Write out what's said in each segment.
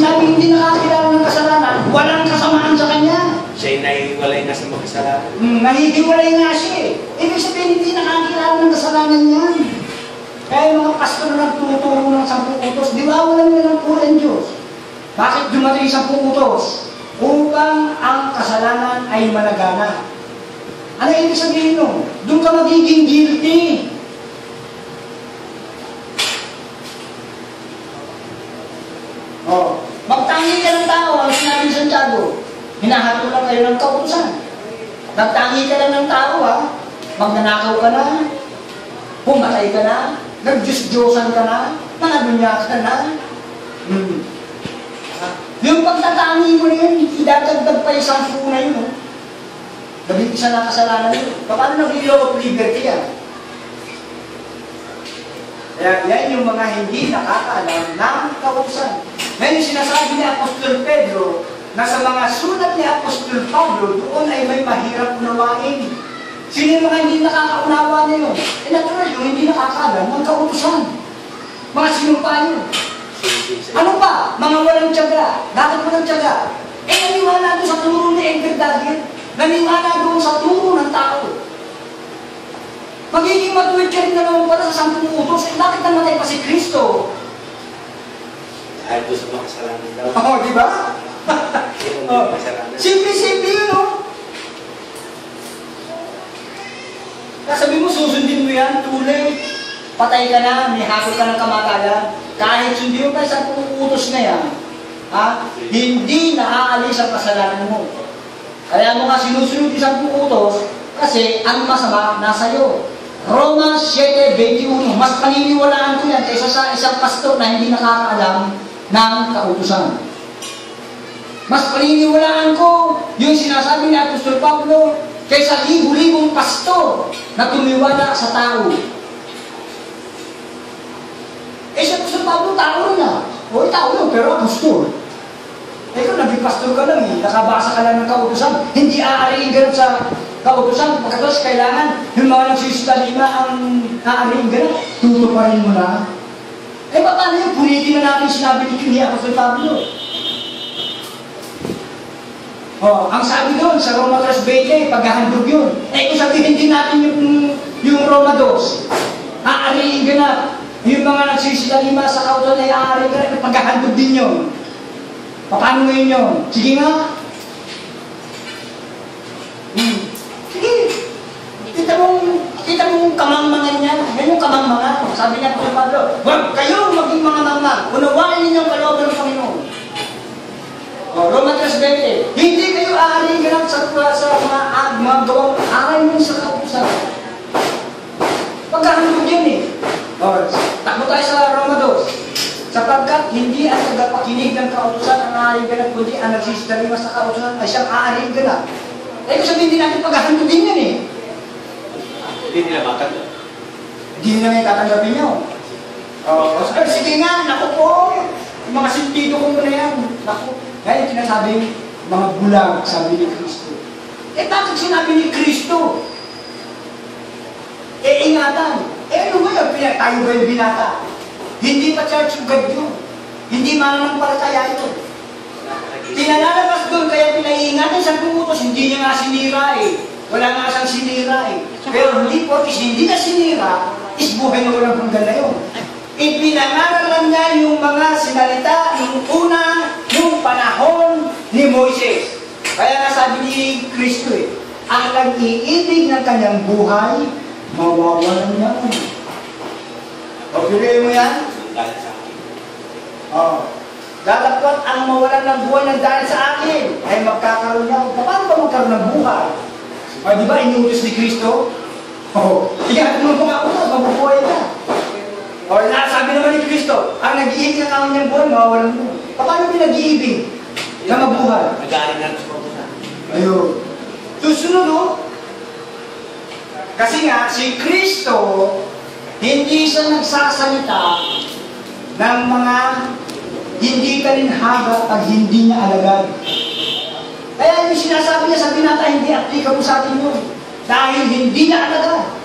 sinabi hindi nakakilala ng kasalanan, walang kasamaan sa kanya. Siya'y nahihiwalay na sa mga kasalanan. Nahihiwalay nga siya eh. Ibig sabihin, hindi nakakilala ng kasalanan yan. Kaya yung mga pastor na nagtuturo ng 10 utos, di ba wala nila ng pura ang Diyos? Bakit dumating 10 utos? Upang ang kasalanan ay malagana. Ano ibig sabihin nun? Doon ka magiging guilty. Oh, magtangi ka ng tao, ang sinabi ni Santiago, hinahatulan kayo ng kautusan. Magtangi ka lang ng tao, ha? Magnanakaw ka na, pumatay ka na, nag-Diyos-Diyosan ka na, nangadunya ka na. Yung pagtatangi mo na yun, idadagdag pa yung 10 na yun. Gabing isa na kasalanan yun. Paano nag-law of liberty yan? Kaya yan yung mga hindi nakakaalam ng kautusan. Ngayon sinasabi ni Apostol Pedro na sa mga sulat ni Apostol Pablo, doon ay may mahirap unawain. Sino yung mga hindi nakakaunawa na yun? Natural yung hindi nakakaalam ng kautusan. Mga sinumpa yun. Ano pa? Mga walang tiyaga. Bakit walang tiyaga? Naniwala doon sa turo ni Edgar David. Naniwala doon sa turo ng tao. Magiging matuwid ka rin na naman pala sa 10 utos. Bakit namatay pa si Kristo? Dahil doon sa mga kasalanan daw. Oo, di ba? Kasalanan. Simple-simple yun, no? Sabi mo, susundin mo yan, tulay. Patay ka na, may hakot ka ng kamatayan. Kahit sundin mo pa sa 10 utos na yan, ha? Hindi naaalis ang kasalanan mo. Kaya mo nga sinusunod yung 10 utos, kasi ang masama nasa iyo. Roma 7:21, mas paniniwalaan ko yan kaysa sa isang pastor na hindi nakakaalam ng kautusan. Mas paniniwalaan ko yung sinasabi ni Apostol Pablo kaysa libu-libong pastor na tumiwala sa tao. Si Apostol Pablo, tao na. O, tao yun, pero apostol. Kung naging pastor ka lang, nakabasa ka lang ng kautusan, hindi aariin ganun sa kautusan. Pagkatas, kailangan yung mga nagsisalima ang aariin ganun, tutuparin mo na. Paano yun? Punitin na natin sinabi ni Apostol Pablo. Ang sabi doon sa Roma 3:20, paghahandog yun. Kung sabihin din natin yung Roma 2, aariin ganun. Yung mga nagsisalima sa kautusan ay aariin ganun, paghahandog din yun. Paano ngayon yun? Sige nga. Sige. Kita mong kamangmangan niya. Yan yung kamangmangan. Sabi niya po sa Pablo, huwag kayo maging mga mangmang. Unawain ninyo ang kalooban ng Panginoon. Roma 3:20. Hindi kayo aariin ganap sa mga gawang aral mo sa kautusan. Pagkahandog yun eh. Takbo tayo sa Roma 2. Sapagkat hindi ang tagapakinig ng kautusan ang aariing ganap, kundi ang nagsistalima sa kautusan ay siyang aariing ganap. Kung sabihin din natin paghahandogin yan eh. Hindi nila matanggap. Hindi nila may tatanggapin nyo. Sige nga, naku po. Yung mga sentido ko na yan. Naku. Kaya sinasabing mga bulag, sabi ni Kristo. Bakit sinabi ni Kristo? Ingatan. Ano ba yun? Tayo ba yung binata? Hindi pa church of God yun. Hindi mananampalataya yun. Pinalalabas doon, kaya pinaiingatan sa utos, hindi niya nga sinira eh. Wala nga siyang sinira eh. Pero hindi po, hindi na sinira, is buhay na walang hanggan na yun. Ipinangaralan niya yung mga sinalita, yung una, yung panahon ni Moises. Kaya nga sabi ni Kristo eh, ang nag-iibig ng kanyang buhay, mawawalan niya. Pagpiliin mo yan? Dahil sa akin. Dadapat ang mawalan ng buhay ng dahil sa akin, ay magkakaroon niya. Paano ba magkaroon ng buhay? Di ba inutos ni Kristo? Iyan mo mga utos, mabubuhay ka. Sabi naman ni Kristo, ang nag-iibig ng kanyang buhay, mawawalan mo. Paano ba nag-iibig na mabuhay? Nag-aaring na sa kautusan. Ayun. Susunod kasi nga, si Kristo, hindi siya nagsasalita ng mga hindi kalinhaga pag hindi niya alagad. Kaya yung sinasabi niya sa binata, hindi applicable sa atin yun. Dahil hindi niya alagad.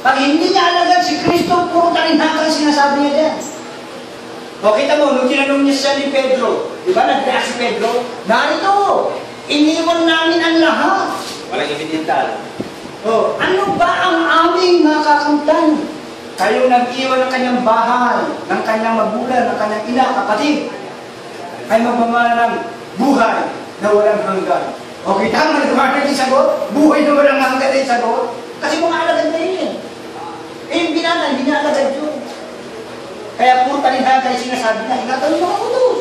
Pag hindi niya alagad si Kristo, puro kalinhaga ang sinasabi niya dyan. O kita mo, nung tinanong niya siya ni Pedro, di ba nagdaya si Pedro? Narito, iniwan namin ang lahat. Walang ibinita. O, ano ba ang aming makakamtan? Kayo nag-iwan ng kanyang bahay, ng kanyang magulang, ng kanyang ina, kapatid, ay magmamala ng buhay na walang hanggan. O kita mo, nagmamala yung sagot, buhay na walang hanggan yung sagot. Kasi mga alagad na yun eh. Eh yung binata, hindi na alagad yun. Kaya puro talihaya kayo sinasabi na, ingatan mo mga utos.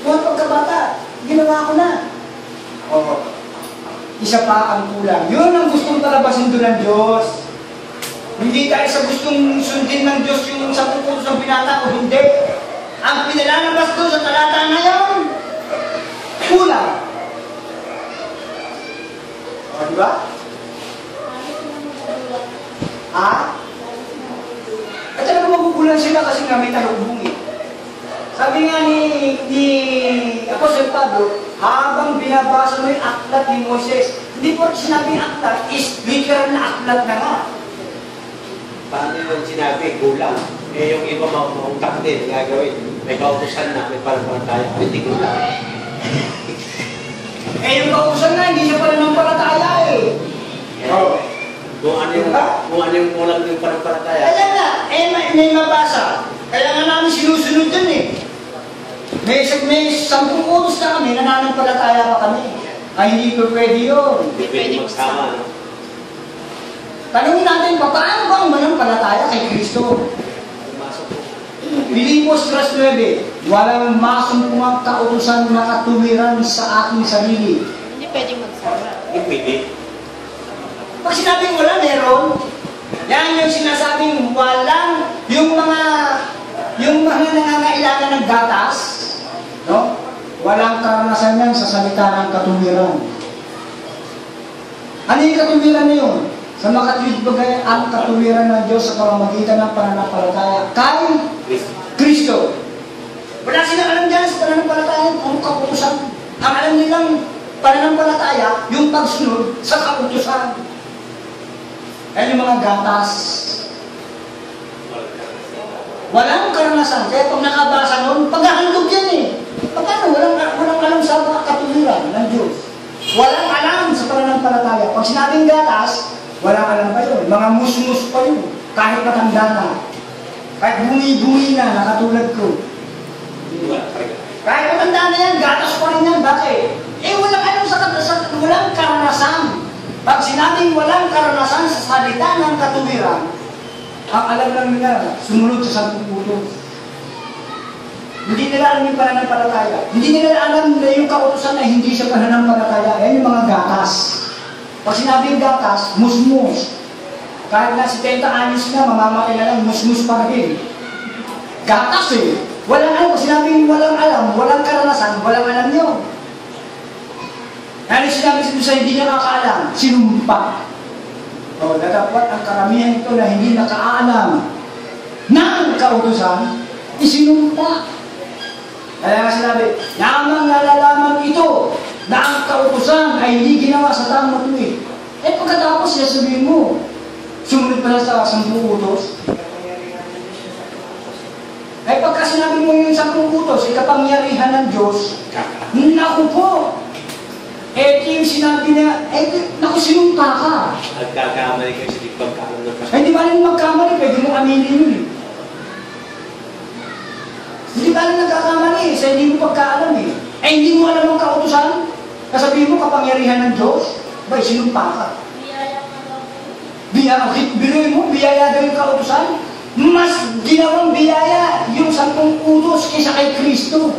Mga pagkabata, ginawa ko na. O, isa pa ang kulang. Yun ang gustong palabasin doon ng Diyos. Hindi tayo sa gustong sundin ng Diyos yung 10 utos ng binata o hindi. Ang pinalalabas doon sa talata na yun, kulang. O, diba? Ha? At talaga magugulan sila kasi nga may talubong eh. Sabi nga ni Apostle Pablo, habang binabasa mo yung aklat ni Moses, hindi po sinabi aklat, is literal na aklat na nga. Paano yung sinabi? Kulang. Eh yung iba mautak din, gagawin. May kautusan na, may parampalataya. Hindi kulang. Eh yung kautusan nga, hindi siya pala ng palataya eh. Oh. Kung ano yung kulang yung parampalataya. Kaya nga, may mabasa. Kaya nga namin sinusunod dun eh. May 10 utos na kami, nananampalataya pa kami. Ay, hindi ko pwede yun. Hindi pwede magsama. Tanungin natin, paano ba ang manampalataya kay Kristo? Filipos 3:9, walang masumpungang kautusan na katuwiran sa aking sarili. Hindi pwede magsama. Hindi pwede. Pag sinabing wala, meron. Yan yung sinasabing walang, yung mga nangangailangan ng gatas, no? Walang karanasan yan sa salita ng katuwiran. Ano yung katuwiran na yun? Sa makatwid bagay ang katuwiran ng Diyos sa pamamagitan ng pananampalataya kay Kristo. Wala silang alam dyan sa pananampalataya kung kautusan. Ang alam nilang pananampalataya, yung pagsunod sa kautusan. Yan yung mga gatas. Walang karanasan. Kaya pag nakabasa nun, paghahandog yan eh. Paano? Walang alam sa katuwiran ng Diyos. Walang alam sa pananampalataya. Pag sinabing gatas, walang alam pa yun. Mga musmus pa yun. Kahit matanda na. Kahit bumi-bumi na, nakatulad ko. Kahit matanda na yan, gatas pa rin yan. Bakit? Eh, walang alam walang karanasan. Pag sinabing walang karanasan sa salita ng katuwiran, ang alam lang nila, sumunod sa 10 utos. Hindi nila alam yung pananampalataya. Hindi nila alam na yung kautusan na hindi siya pananampalataya. Yan yung mga gatas. Pag sinabing gatas, musmus. Kahit na 70 anyos na, mamamatay na lang, musmus pa rin. Gatas eh. Walang alam. Pag sinabing walang alam, walang karanasan, walang alam yun. Ano sinabi sa hindi nakakaalam? Sinumpa. O, na dapat ang karamihan ito na hindi nakaalam ng kautusan, isinumpa. Kaya nga sinabi, namang nalalaman ito na ang kautusan ay hindi ginawa sa tamang tuwid. Eh pagkatapos siya sabihin mo, sumunod pala sa 10 utos. Eh pagka sinabi mo yung 10 utos, ikapangyarihan ng Diyos, naku po, eh yung sinabi na, naku sinumpa ka. Nagkakamali kayo sa pagkakaroon ng kasama. Hindi ba rin magkamali, pwede mo aminin yun eh. Hindi ba rin nagkakamali sa hindi mo pagkaalam eh. Eh hindi mo alam ang kautusan, kasabihin mo kapangyarihan ng Diyos, ba sinumpa ka. Binuhin mo, biyaya daw yung kautusan, mas ginawang biyaya yung 10 utos kaysa kay Kristo.